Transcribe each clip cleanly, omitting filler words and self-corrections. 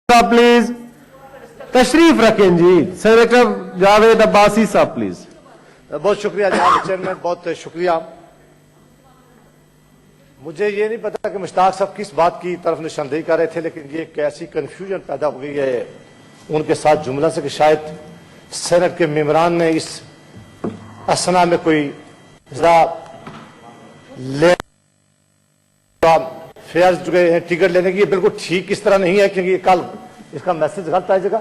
साहब प्लीज तशरीफ रखें जी। सेनेटर जावेद अब्बासी साहब प्लीज। बहुत शुक्रिया जनाब चेयरमैन, बहुत शुक्रिया। मुझे ये नहीं पता कि मुश्ताक साहब किस बात की तरफ निशानदेही कर रहे थे, लेकिन ये एक ऐसी कन्फ्यूजन पैदा हो गई है उनके साथ जुमला से कि शायद सेनेट के मेंबरान ने इस असना में कोई फेयर जो है टिकट लेने की, बिल्कुल ठीक इस तरह नहीं है, क्योंकि कल इसका मैसेज गलत आ जाएगा।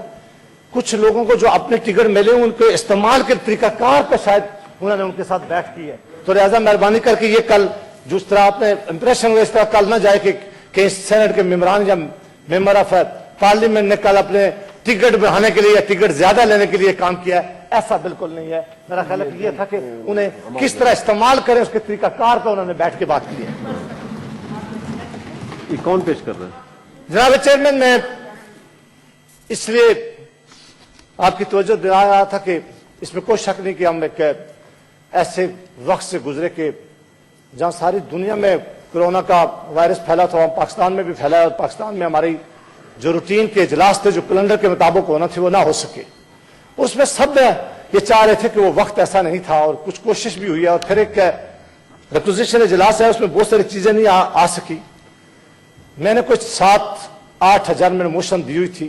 कुछ लोगों को जो अपने टिकट मिले उनके इस्तेमाल के तरीकाकार पर शायद उन्होंने उनके साथ बैठ की है, तो लिहाजा मेहरबानी करके ये कल जिस तरह आपने इंप्रेशन हुआ इस तरह कल ना जाए कि सेनेट के मेंबरान या मेंबर ऑफ पार्लियामेंट ने कल अपने टिकट बढ़ाने के लिए या टिकट ज्यादा लेने के लिए काम किया है। ऐसा बिल्कुल नहीं है। मेरा ख्याल है कि ये था कि उन्हें किस तरह इस्तेमाल करें उसके तरीकाकार पर उन्होंने बैठ के बात की है। ये कौन पेश कर रहा है? जनाब चेयरमैन, मैं इसलिए आपकी तवज्जो दिला रहा था कि इसमें कोई शक नहीं कि हम एक ऐसे वक्त से गुजरे कि जहां सारी दुनिया में कोरोना का वायरस फैला था, पाकिस्तान में भी फैला और पाकिस्तान में हमारी जो रूटीन के इजलास थे जो कैलेंडर के मुताबिक होना थे वो ना हो सके। उसमें सब ये चाह रहे थे कि वो वक्त ऐसा नहीं था और कुछ कोशिश भी हुई है और फिर एक रिक्विजिशन इजलास है उसमें बहुत सारी चीजें नहीं आ सकी। मैंने कुछ 7-8 एडजर्नमेंट मोशन दी हुई थी।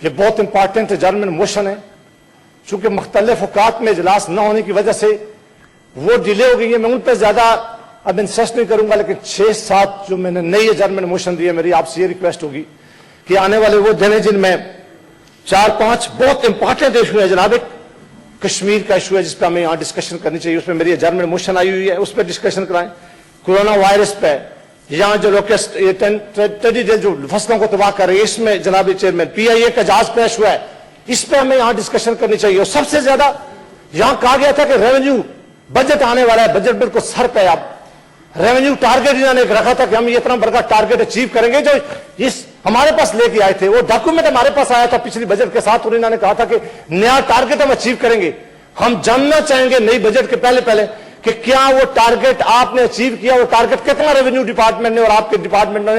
ये बहुत इंपॉर्टेंट एडजर्नमेंट मोशन है, चूंकि मुख्तलिफ औकात में इजलास न होने की वजह से वो डिले हो गई है। मैं उन पर ज्यादा अब इंसिस्ट नहीं करूंगा, लेकिन 6-7 जो मैंने नई एडजर्नमेंट मोशन दी है, मेरी आपसे ये रिक्वेस्ट होगी कि आने वाले वो दिन है जिनमें 4-5 बहुत इंपॉर्टेंट इशू है। जनाब, एक कश्मीर का इशू है जिस पर हमें यहाँ डिस्कशन करनी चाहिए, उसमें मेरी एडजर्नमेंट मोशन आई हुई है, उस पर डिस्कशन कराएं। कोरोना वायरस पे यहाँ जो लोकेस्ट जो फसलों को तबाह कर रही है, इसमें जनाब चेयरमैन PIA का जहाज पेश हुआ है, इस पे हमें यहाँ डिस्कशन करनी चाहिए। और सबसे ज्यादा यहाँ कहा गया था कि रेवेन्यू बजट आने वाला है, बजट बिल्कुल सर पे। अब रेवेन्यू टारगेट इन्होंने रखा था कि हम ये इतना बड़ा टारगेट अचीव करेंगे जो इस हमारे पास लेके आए थे। वो डॉक्यूमेंट हमारे पास आया था पिछली बजट के साथ और इन्होंने कहा था कि नया टारगेट हम अचीव करेंगे। हम जानना चाहेंगे नई बजट के पहले कि क्या वो टारगेट आपने अचीव किया, वो टारगेट कितना रेवेन्यू डिपार्टमेंट ने और आपके डिपार्टमेंट ने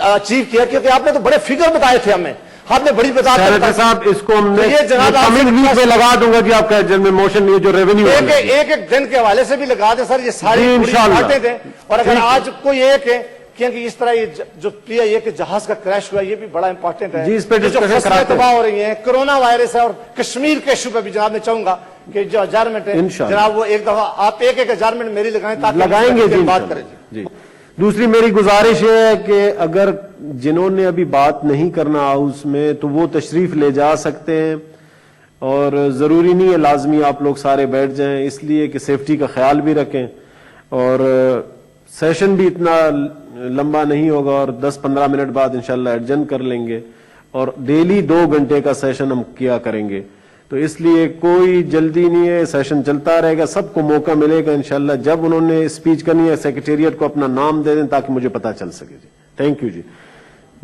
अचीव किया, क्योंकि आपने तो बड़े फिगर बताए थे हमें, आपने बड़ी बता साहब इसको हमने कमिंग वीक में लगा दूंगा कि आपका एडजर्नमेंट मोशन ये जो रेवेन्यू एक दिन के हवाले से भी लगा दे सर, ये सारी बातें थे। और अगर आज कोई एक है क्योंकि इस तरह ये जो PIA के जहाज का क्रैश हुआ ये भी बड़ा इंपॉर्टेंट है, इस पे जो फसलें तबाह हो रही हैं, कोरोना वायरस है और कश्मीर के इशू पे भी जनाब मैं चाहूंगा कि जो एडजर्नमेंट है जनाब वो एक दफा आप एक एडजर्नमेंट मेरी लगाएं ताकि लगाएंगे जी, बात करें जी। दूसरी मेरी गुजारिश है कि अगर जिन्होंने अभी बात नहीं करना हाउस में तो वो तशरीफ ले जा सकते हैं और जरूरी नहीं है लाजमी आप लोग सारे बैठ जाएं, इसलिए कि सेफ्टी का ख्याल भी रखें और सेशन भी इतना लंबा नहीं होगा और 10-15 मिनट बाद इंशाल्लाह एडजर्न कर लेंगे और डेली 2 घंटे का सेशन हम किया करेंगे। तो इसलिए कोई जल्दी नहीं है, सेशन चलता रहेगा, सबको मौका मिलेगा इंशाल्लाह। जब उन्होंने स्पीच करनी है सेक्रेटेरिएट को अपना नाम दे दें ताकि मुझे पता चल सके जी। Thank you ji.